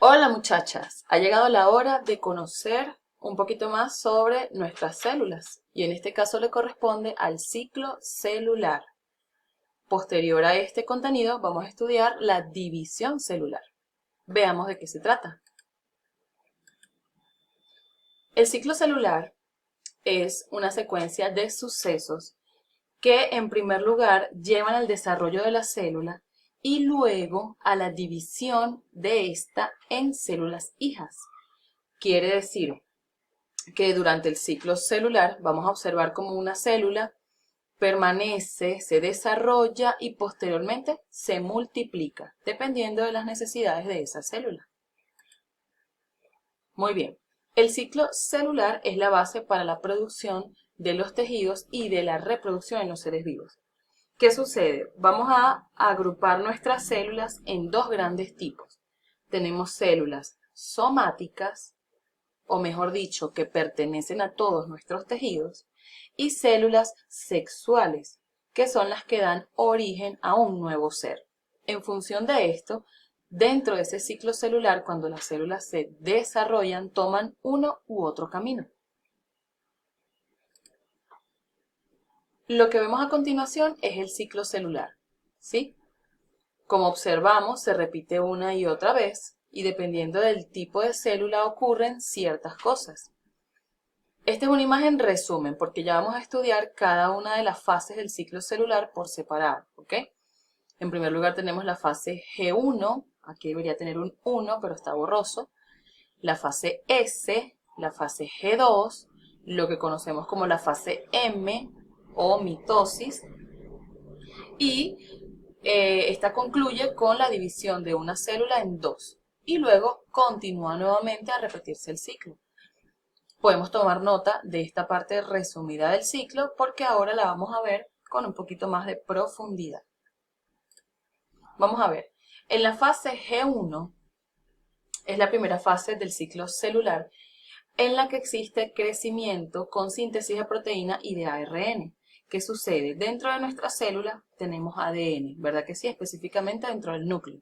Hola muchachas, ha llegado la hora de conocer un poquito más sobre nuestras células y en este caso le corresponde al ciclo celular. Posterior a este contenido vamos a estudiar la división celular. Veamos de qué se trata. El ciclo celular es una secuencia de sucesos que en primer lugar llevan al desarrollo de la célula y luego a la división de esta en células hijas. Quiere decir que durante el ciclo celular vamos a observar cómo una célula permanece, se desarrolla y posteriormente se multiplica, dependiendo de las necesidades de esa célula. Muy bien, el ciclo celular es la base para la producción de los tejidos y de la reproducción en los seres vivos. ¿Qué sucede? Vamos a agrupar nuestras células en dos grandes tipos. Tenemos células somáticas, o mejor dicho, que pertenecen a todos nuestros tejidos, y células sexuales, que son las que dan origen a un nuevo ser. En función de esto, dentro de ese ciclo celular, cuando las células se desarrollan, toman uno u otro camino. Lo que vemos a continuación es el ciclo celular, ¿sí? Como observamos, se repite una y otra vez, y dependiendo del tipo de célula ocurren ciertas cosas. Esta es una imagen resumen, porque ya vamos a estudiar cada una de las fases del ciclo celular por separado, ¿ok? En primer lugar tenemos la fase G1, aquí debería tener un 1, pero está borroso. La fase S, la fase G2, lo que conocemos como la fase M o mitosis. Y esta concluye con la división de una célula en dos. Y luego continúa nuevamente a repetirse el ciclo. Podemos tomar nota de esta parte resumida del ciclo porque ahora la vamos a ver con un poquito más de profundidad. Vamos a ver, en la fase G1 es la primera fase del ciclo celular en la que existe crecimiento con síntesis de proteína y de ARN. ¿Qué sucede? Dentro de nuestra célula tenemos ADN, ¿verdad que sí? Específicamente dentro del núcleo.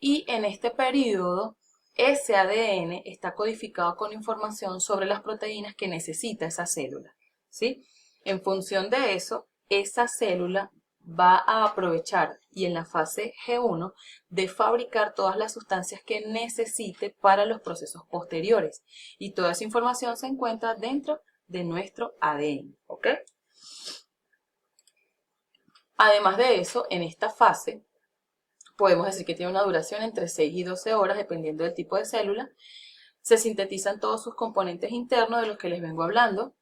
Y en este periodo, ese ADN está codificado con información sobre las proteínas que necesita esa célula, ¿sí? En función de eso, esa célula va a aprovechar, y en la fase G1, de fabricar todas las sustancias que necesite para los procesos posteriores. Y toda esa información se encuentra dentro de nuestro ADN, ¿ok? Además de eso, en esta fase, podemos decir que tiene una duración entre 6 y 12 horas, dependiendo del tipo de célula. Se sintetizan todos sus componentes internos de los que les vengo hablando,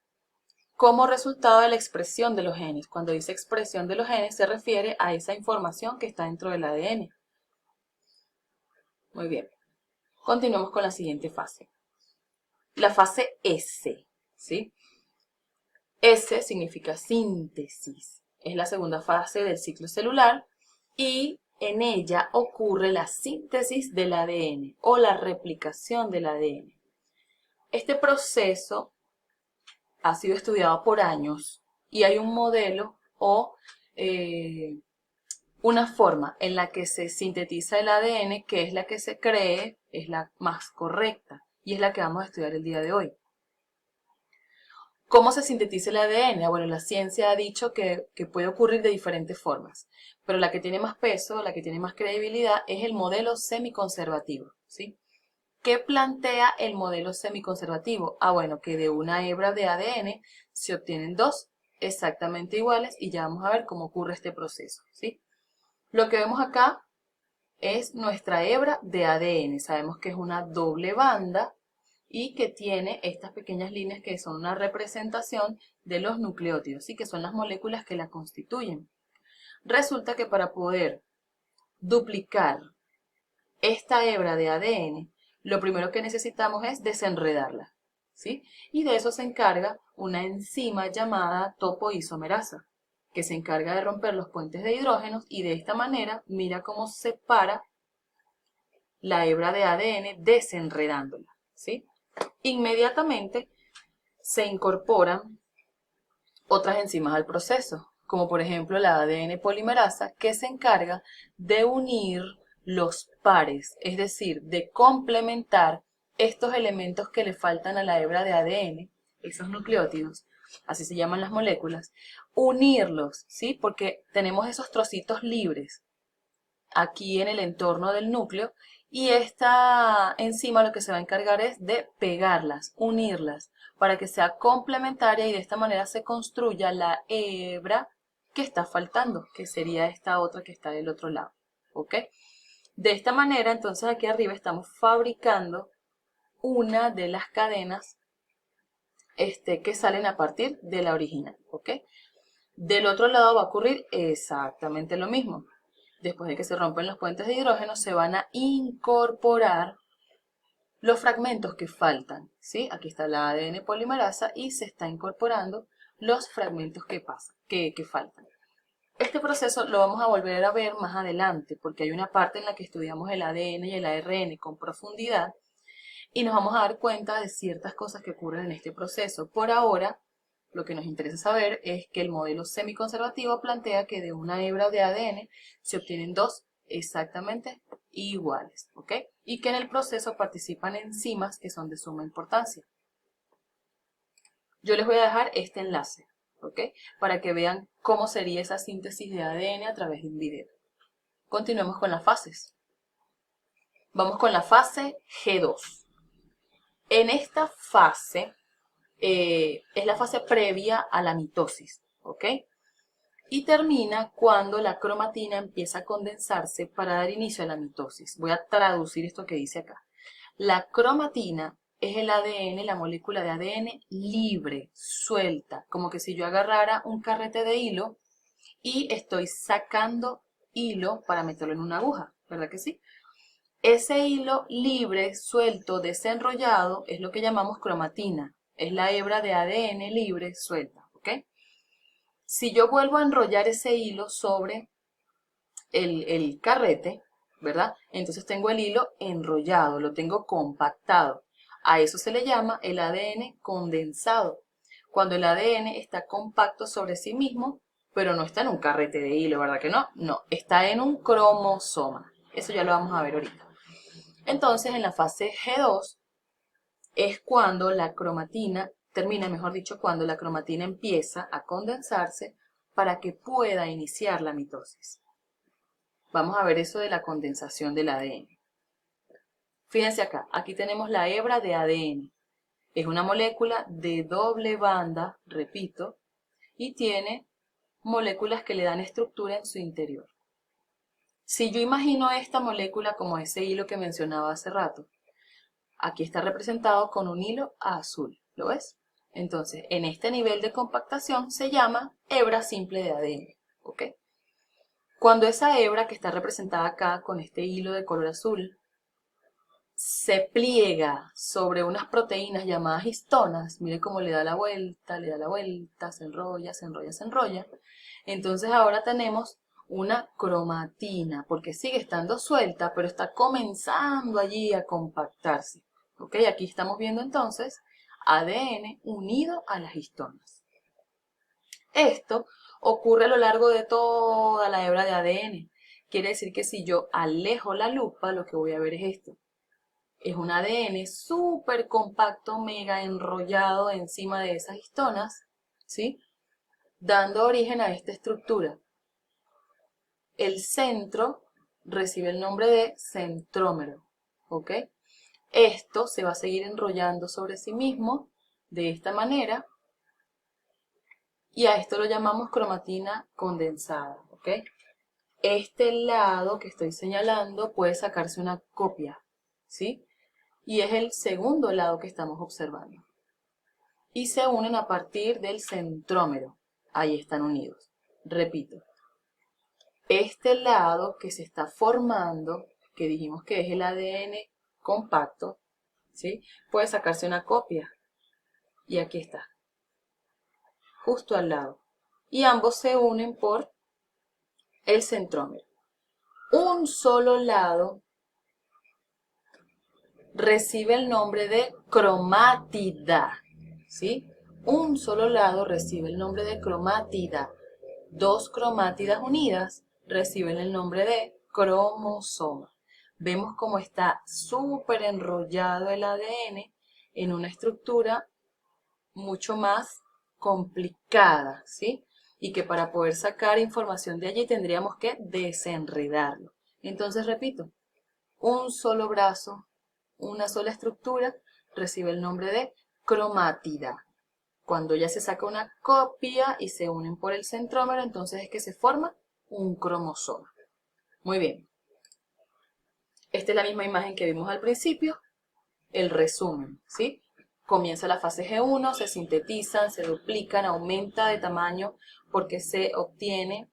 como resultado de la expresión de los genes. Cuando dice expresión de los genes, se refiere a esa información que está dentro del ADN. Muy bien. Continuamos con la siguiente fase. La fase S, ¿sí? S significa síntesis. Es la segunda fase del ciclo celular y en ella ocurre la síntesis del ADN o la replicación del ADN. Este proceso ha sido estudiado por años y hay un modelo o una forma en la que se sintetiza el ADN que es la que se cree es la más correcta y es la que vamos a estudiar el día de hoy. ¿Cómo se sintetiza el ADN? Bueno, la ciencia ha dicho que puede ocurrir de diferentes formas, pero la que tiene más peso, la que tiene más credibilidad es el modelo semiconservativo, ¿sí? ¿Qué plantea el modelo semiconservativo? Bueno, que de una hebra de ADN se obtienen dos exactamente iguales y ya vamos a ver cómo ocurre este proceso, ¿sí? Lo que vemos acá es nuestra hebra de ADN. Sabemos que es una doble banda y que tiene estas pequeñas líneas que son una representación de los nucleótidos, ¿sí? Que son las moléculas que la constituyen. Resulta que para poder duplicar esta hebra de ADN, lo primero que necesitamos es desenredarla, ¿sí? Y de eso se encarga una enzima llamada topoisomerasa, que se encarga de romper los puentes de hidrógenos y de esta manera mira cómo separa la hebra de ADN desenredándola, ¿sí? Inmediatamente se incorporan otras enzimas al proceso, como por ejemplo la ADN polimerasa, que se encarga de unir los pares, es decir, de complementar estos elementos que le faltan a la hebra de ADN, esos nucleótidos, así se llaman las moléculas, unirlos, ¿sí? Porque tenemos esos trocitos libres aquí en el entorno del núcleo y esta enzima lo que se va a encargar es de pegarlas, unirlas, para que sea complementaria y de esta manera se construya la hebra que está faltando, que sería esta otra que está del otro lado, ¿ok? De esta manera, entonces aquí arriba estamos fabricando una de las cadenas que salen a partir de la original, ¿ok? Del otro lado va a ocurrir exactamente lo mismo. Después de que se rompen los puentes de hidrógeno, se van a incorporar los fragmentos que faltan, ¿sí? Aquí está la ADN polimerasa y se está incorporando los fragmentos que faltan. Este proceso lo vamos a volver a ver más adelante, porque hay una parte en la que estudiamos el ADN y el ARN con profundidad, y nos vamos a dar cuenta de ciertas cosas que ocurren en este proceso. Por ahora, lo que nos interesa saber es que el modelo semiconservativo plantea que de una hebra de ADN se obtienen dos exactamente iguales, ¿ok? Y que en el proceso participan enzimas que son de suma importancia. Yo les voy a dejar este enlace, ¿ok? Para que vean cómo sería esa síntesis de ADN a través de un video. Continuemos con las fases. Vamos con la fase G2. En esta fase es la fase previa a la mitosis, ¿ok? Y termina cuando la cromatina empieza a condensarse para dar inicio a la mitosis. Voy a traducir esto que dice acá. La cromatina es el ADN, la molécula de ADN libre, suelta, como que si yo agarrara un carrete de hilo y estoy sacando hilo para meterlo en una aguja, ¿verdad que sí? Ese hilo libre, suelto, desenrollado, es lo que llamamos cromatina. Es la hebra de ADN libre, suelta, ¿ok? Si yo vuelvo a enrollar ese hilo sobre el carrete, ¿verdad? Entonces tengo el hilo enrollado, lo tengo compactado. A eso se le llama el ADN condensado. Cuando el ADN está compacto sobre sí mismo, pero no está en un carrete de hilo, ¿verdad que no? No, está en un cromosoma. Eso ya lo vamos a ver ahorita. Entonces, en la fase G2 es cuando la cromatina termina, mejor dicho, cuando la cromatina empieza a condensarse para que pueda iniciar la mitosis. Vamos a ver eso de la condensación del ADN. Fíjense acá, aquí tenemos la hebra de ADN. Es una molécula de doble banda, repito, y tiene moléculas que le dan estructura en su interior. Si yo imagino esta molécula como ese hilo que mencionaba hace rato, aquí está representado con un hilo azul, ¿lo ves? Entonces, en este nivel de compactación se llama hebra simple de ADN, ¿ok? Cuando esa hebra que está representada acá con este hilo de color azul se pliega sobre unas proteínas llamadas histonas, mire cómo le da la vuelta, se enrolla, se enrolla, se enrolla. Entonces ahora tenemos una cromatina, porque sigue estando suelta, pero está comenzando allí a compactarse. ¿Ok? Aquí estamos viendo entonces ADN unido a las histonas. Esto ocurre a lo largo de toda la hebra de ADN. Quiere decir que si yo alejo la lupa, lo que voy a ver es esto. Es un ADN súper compacto, mega enrollado encima de esas histonas, ¿sí? Dando origen a esta estructura. El centro recibe el nombre de centrómero, ¿ok? Esto se va a seguir enrollando sobre sí mismo de esta manera y a esto lo llamamos cromatina condensada, ¿ok? Este lado que estoy señalando puede sacarse una copia, ¿sí? Y es el segundo lado que estamos observando. Y se unen a partir del centrómero. Ahí están unidos. Repito, este lado que se está formando, que dijimos que es el ADN compacto, ¿sí? Puede sacarse una copia. Y aquí está, justo al lado. Y ambos se unen por el centrómero. Un solo lado recibe el nombre de cromátida, ¿sí? Un solo lado recibe el nombre de cromátida. Dos cromátidas unidas reciben el nombre de cromosoma. vemos cómo está súper enrollado el ADN en una estructura mucho más complicada, ¿sí? Y que para poder sacar información de allí tendríamos que desenredarlo. Entonces, repito, un solo brazo, una sola estructura, recibe el nombre de cromátida. Cuando ya se saca una copia y se unen por el centrómero, entonces es que se forma un cromosoma. Muy bien. Esta es la misma imagen que vimos al principio, el resumen, ¿sí? Comienza la fase G1, se sintetizan, se duplican, aumenta de tamaño porque se obtiene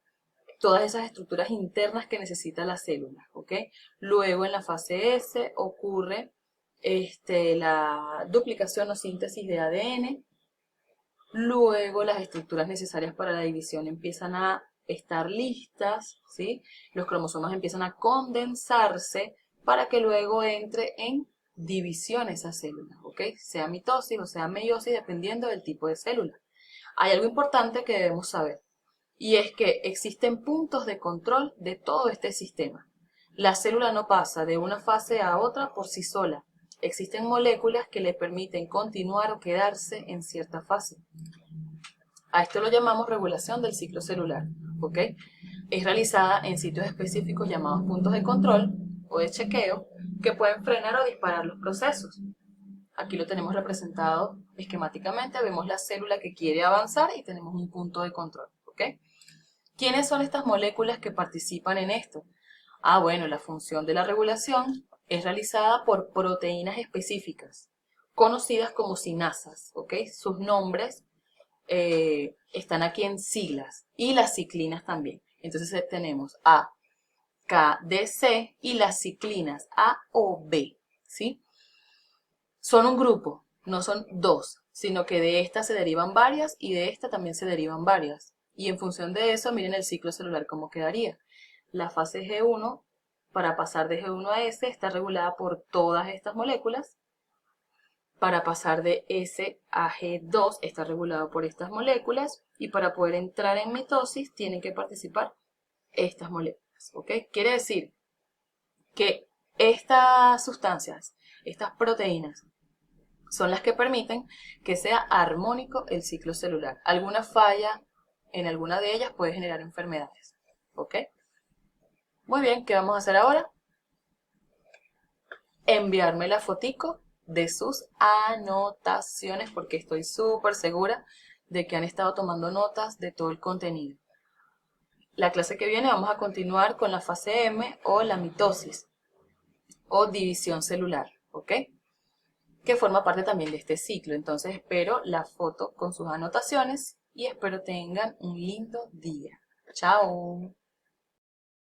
todas esas estructuras internas que necesita la célula, ¿ok? Luego en la fase S ocurre la duplicación o síntesis de ADN. Luego las estructuras necesarias para la división empiezan a estar listas, ¿sí? Los cromosomas empiezan a condensarse para que luego entre en división esa célula, ¿ok? Sea mitosis o sea meiosis, dependiendo del tipo de célula. Hay algo importante que debemos saber, y es que existen puntos de control de todo este sistema. La célula no pasa de una fase a otra por sí sola. Existen moléculas que le permiten continuar o quedarse en cierta fase. A esto lo llamamos regulación del ciclo celular, ¿ok? Es realizada en sitios específicos llamados puntos de control o de chequeo que pueden frenar o disparar los procesos. Aquí lo tenemos representado esquemáticamente, vemos la célula que quiere avanzar y tenemos un punto de control, ¿ok? ¿Quiénes son estas moléculas que participan en esto? Ah, bueno, la función de la regulación es realizada por proteínas específicas, conocidas como sinasas, ¿ok? Sus nombres están aquí en siglas, y las ciclinas también. Entonces tenemos A, K, D, C, y las ciclinas A o B, ¿sí? Son un grupo, no son dos, sino que de esta se derivan varias y de esta también se derivan varias. Y en función de eso, miren el ciclo celular cómo quedaría. La fase G1, para pasar de G1 a S, está regulada por todas estas moléculas. Para pasar de S a G2 está regulado por estas moléculas. Y para poder entrar en mitosis tienen que participar estas moléculas, ¿ok? Quiere decir que estas sustancias, estas proteínas, son las que permiten que sea armónico el ciclo celular. Alguna falla en alguna de ellas puede generar enfermedades, ¿ok? Muy bien, ¿qué vamos a hacer ahora? Enviarme la fotico de sus anotaciones porque estoy súper segura de que han estado tomando notas de todo el contenido. La clase que viene vamos a continuar con la fase M o la mitosis o división celular, ¿ok? Que forma parte también de este ciclo. Entonces espero la foto con sus anotaciones y espero tengan un lindo día. Chao.